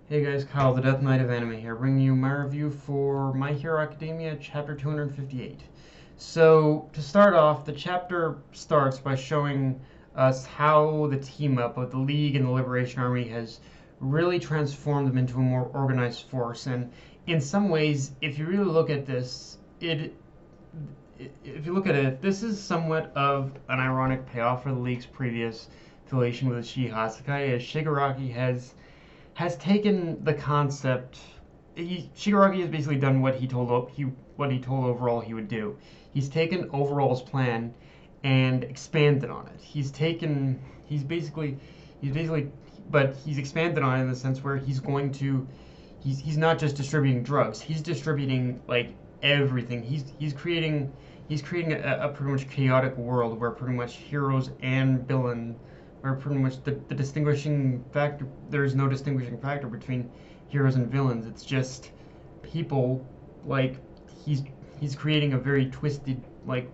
Hey guys, Kyle, the Death Knight of Anime here, bringing you my review for My Hero Academia, chapter 258. So, to start off, the chapter starts by showing us how the team up of the League and the Liberation Army has really transformed them into a more organized force. And in some ways, if you really look at this, if you look at it, this is somewhat of an ironic payoff for the League's previous affiliation with Shihi Hasakai, as Shigaraki has taken the concept. Shigaraki has basically done what he told Overall he would do. He's taken Overall's plan and expanded on it. He's basically, but he's expanded on it in the sense where he's not just distributing drugs. He's distributing like everything. He's creating a pretty much chaotic world where pretty much heroes and villains are pretty much the distinguishing factor. There's no distinguishing factor between heroes and villains. It's just people. Like he's he's creating a very twisted like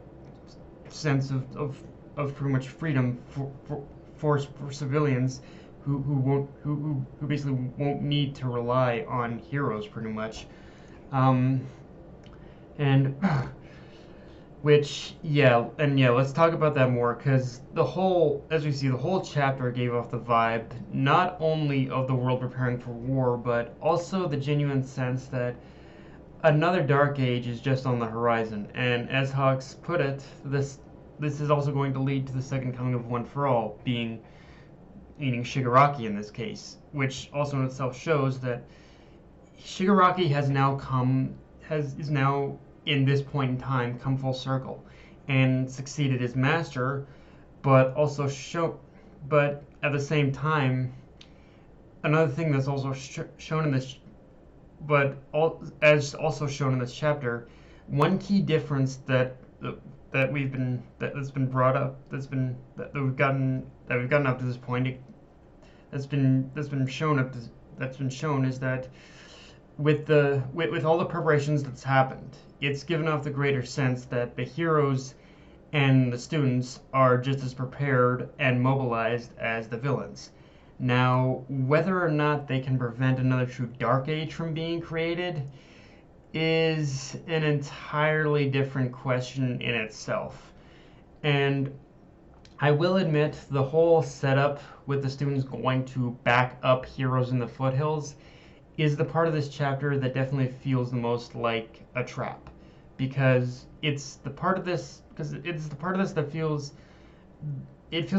sense of pretty much freedom for civilians who basically won't need to rely on heroes pretty much. Um, and Which, yeah, let's talk about that more because as we see, the whole chapter gave off the vibe not only of the world preparing for war, but also the genuine sense that another dark age is just on the horizon. And as Hawks put it, this is also going to lead to the second coming of One for All, meaning Shigaraki in this case, which also in itself shows that Shigaraki is now in this point in time come full circle and succeeded his master, but also but at the same time, another thing that's also shown in this, as also shown in this chapter, one key difference that's been brought up, that we've gotten up to this point, that's been shown is that with all the preparations that's happened, it's given off the greater sense that the heroes and the students are just as prepared and mobilized as the villains. Now, whether or not they can prevent another true Dark Age from being created is an entirely different question in itself. And I will admit the whole setup with the students going to back up heroes in the foothills is the part of this chapter that definitely feels the most like a trap, because it's the part of this that feels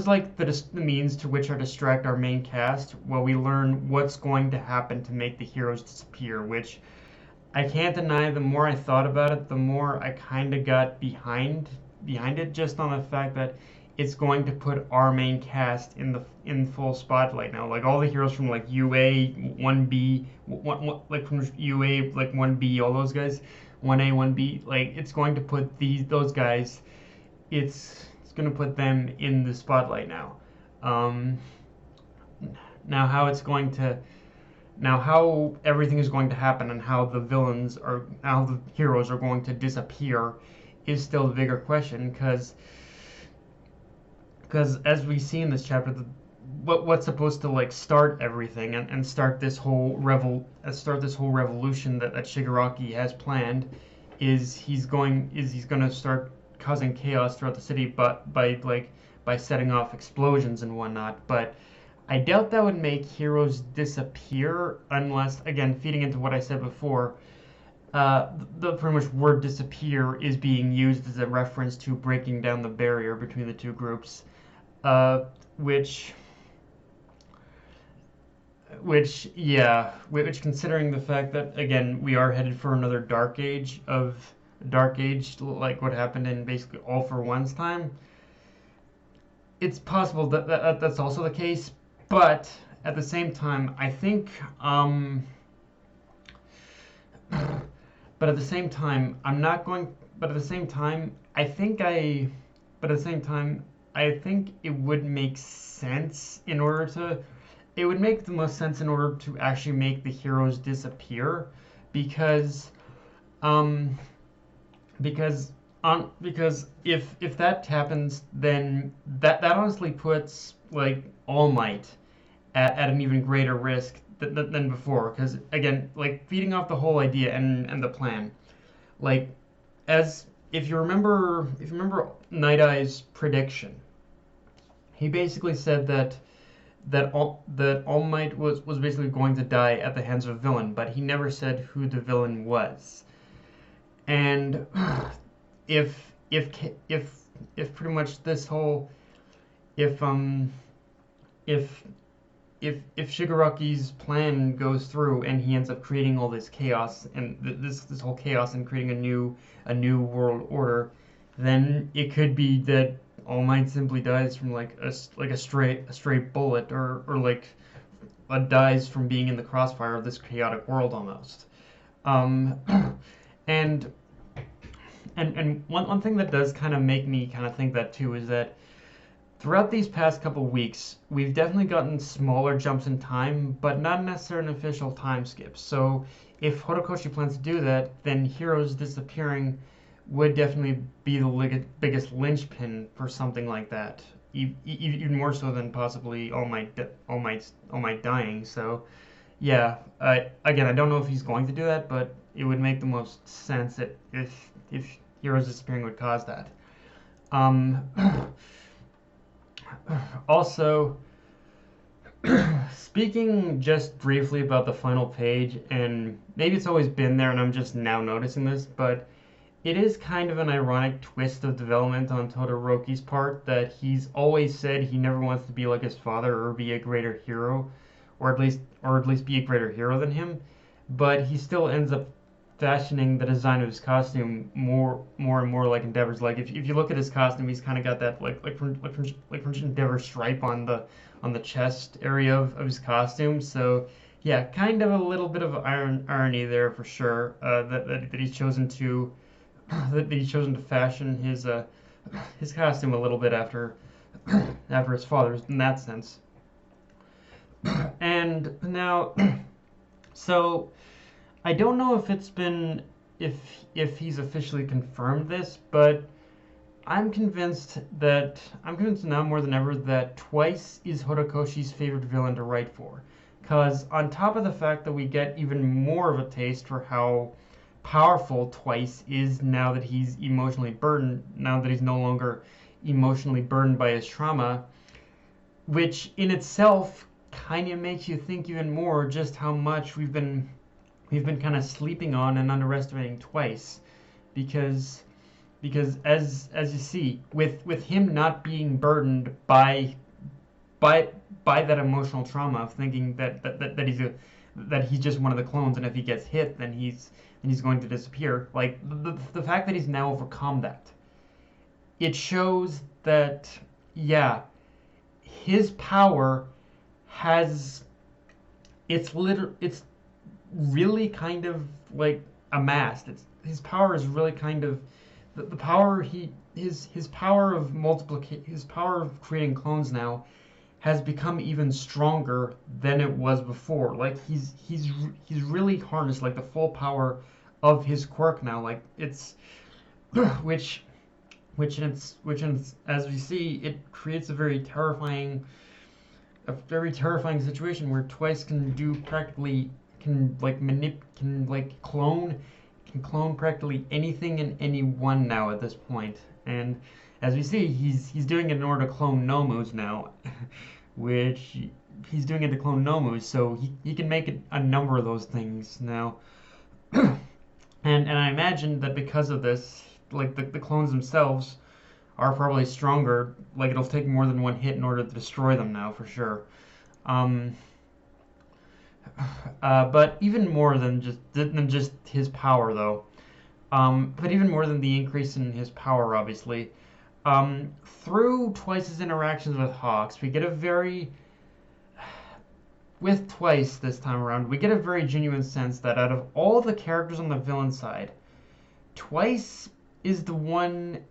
like the means to which are distract our main cast while we learn what's going to happen to make the heroes disappear, which I can't deny. The more I thought about it, the more I kind of got behind it, just on the fact that it's going to put our main cast in full spotlight now. Like all the heroes from like UA, 1B, like from UA, like 1B, all those guys, 1A, 1B. Like it's going to put those guys. It's going to put them in the spotlight now. Um, now how everything is going to happen and how the heroes are going to disappear is still the bigger question, because as we see in this chapter, what's supposed to like start everything and start this whole revolution that Shigaraki has planned is he's going to start causing chaos throughout the city, but by setting off explosions and whatnot. But I doubt that would make heroes disappear unless, again, feeding into what I said before, the pretty much word disappear is being used as a reference to breaking down the barrier between the two groups, uh, which which considering the fact that again we are headed for another dark age like what happened in basically All for One's time, it's possible that's also the case. But at the same time, I think but at the same time, I'm not going. But at the same time, I think I. But at the same time, I think it would make sense in order to. It would make the most sense in order to actually make the heroes disappear, because, um, because if that happens, then that honestly puts like All Might at an even greater risk than before. Because again, like feeding off the whole idea and the plan, like as if you remember Night Eye's prediction, he basically said that All Might was basically going to die at the hands of a villain, but he never said who the villain was. And if if if if pretty much this whole if if if Shigaraki's plan goes through and he ends up creating all this chaos and this whole chaos and creating a new world order, then it could be that All Might simply dies from like a stray bullet or like dies from being in the crossfire of this chaotic world almost. Um, and one thing that does kind of make me kind of think that too is that throughout these past couple weeks, we've definitely gotten smaller jumps in time, but not necessarily an official time skip. So if Horikoshi plans to do that, then Heroes disappearing would definitely be the biggest linchpin for something like that. Even more so than possibly All Might dying. So yeah, again, I don't know if he's going to do that, but it would make the most sense that if Heroes disappearing would cause that. Um, Also, speaking just briefly about the final page, and maybe it's always been there and I'm just now noticing this, but it is kind of an ironic twist of development on Todoroki's part that he's always said he never wants to be like his father or be a greater hero, or at least be a greater hero than him, but he still ends up fashioning the design of his costume more and more like Endeavor's. Like if you look at his costume, he's kind of got that from Endeavor stripe on the chest area of his costume. So yeah, kind of a little bit of irony there for sure. That he's chosen to that he's chosen to fashion his costume a little bit after after his father's in that sense. And now, so I don't know if it's been if he's officially confirmed this, but I'm convinced now more than ever that Twice is Horikoshi's favorite villain to write for. Cause on top of the fact that we get even more of a taste for how powerful Twice is now that he's emotionally burdened, now that he's no longer emotionally burdened by his trauma, which in itself kind of makes you think even more just how much we've been kind of sleeping on and underestimating Twice, because as you see with him not being burdened by that emotional trauma of thinking that he's just one of the clones, and if he gets hit then he's going to disappear. Like the fact that he's now overcome that, it shows that yeah, his power has it's really kind of like amassed. It's his power is really kind of the power his power of his power of creating clones now has become even stronger than it was before. Like he's really harnessed like the full power of his quirk now. Like it's which as we see, it creates a very terrifying situation where Twice can do practically can clone practically anything and anyone now at this point. And as we see, he's doing it in order to clone Nomus now, which he's doing it to clone Nomus, so he can make a number of those things now. And I imagine that because of this, like the clones themselves are probably stronger. Like it'll take more than one hit in order to destroy them now for sure. Um, but even more than just his power though. But even more than the increase in his power, obviously. Through Twice's interactions with Hawks, we get a very with Twice this time around, we get a very genuine sense that out of all the characters on the villain side, Twice is the one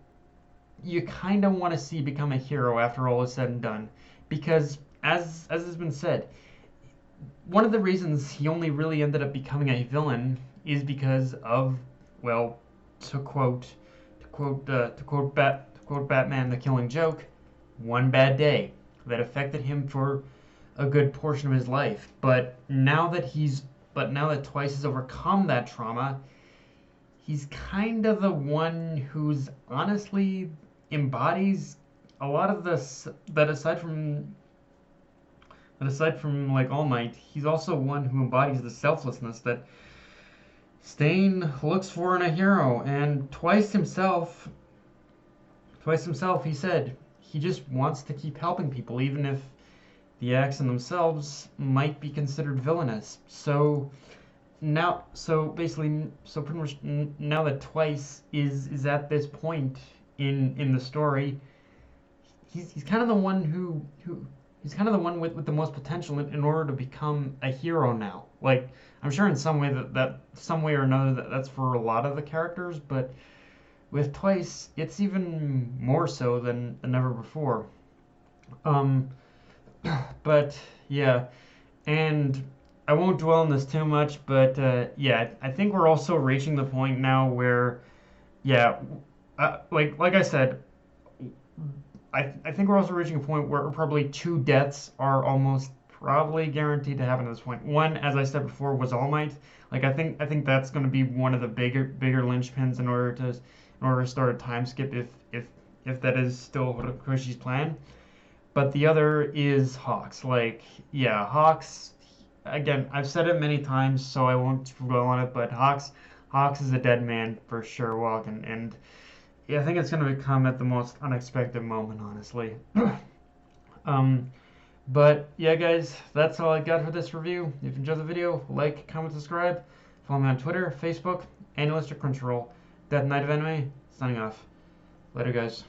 you kind of want to see become a hero after all is said and done. Because, as has been said, one of the reasons he only really ended up becoming a villain is because of, well, to quote Batman: The Killing Joke, one bad day that affected him for a good portion of his life. But now that Twice has overcome that trauma, he's kind of the one who's honestly embodies a lot of this that aside from like All Might, he's also one who embodies the selflessness that Stain looks for in a hero. And Twice himself, he said he just wants to keep helping people, even if the acts in themselves might be considered villainous. So pretty much now that Twice is at this point in the story, he's kind of the one who he's kind of the one with the most potential in order to become a hero now. Like I'm sure in some way that some way or another that's for a lot of the characters, but with Twice it's even more so than ever before. Um, but yeah, and I won't dwell on this too much, but yeah, I think we're also reaching the point now where yeah, like I said, I think we're also reaching a point where probably two deaths are almost probably guaranteed to happen at this point. One, as I said before, was All Might. Like I think that's going to be one of the bigger linchpins in order to start a time skip if that is still Horikoshi's plan. But the other is Hawks. Like yeah, Hawks. Again, I've said it many times, so I won't dwell on it. But Hawks is a dead man for sure walking, and yeah, I think it's going to come at the most unexpected moment, honestly. um, but yeah, guys, that's all I got for this review. If you enjoyed the video, like, comment, subscribe. Follow me on Twitter, Facebook, and Crunchyroll. Death Knight of Anime, signing off. Later, guys.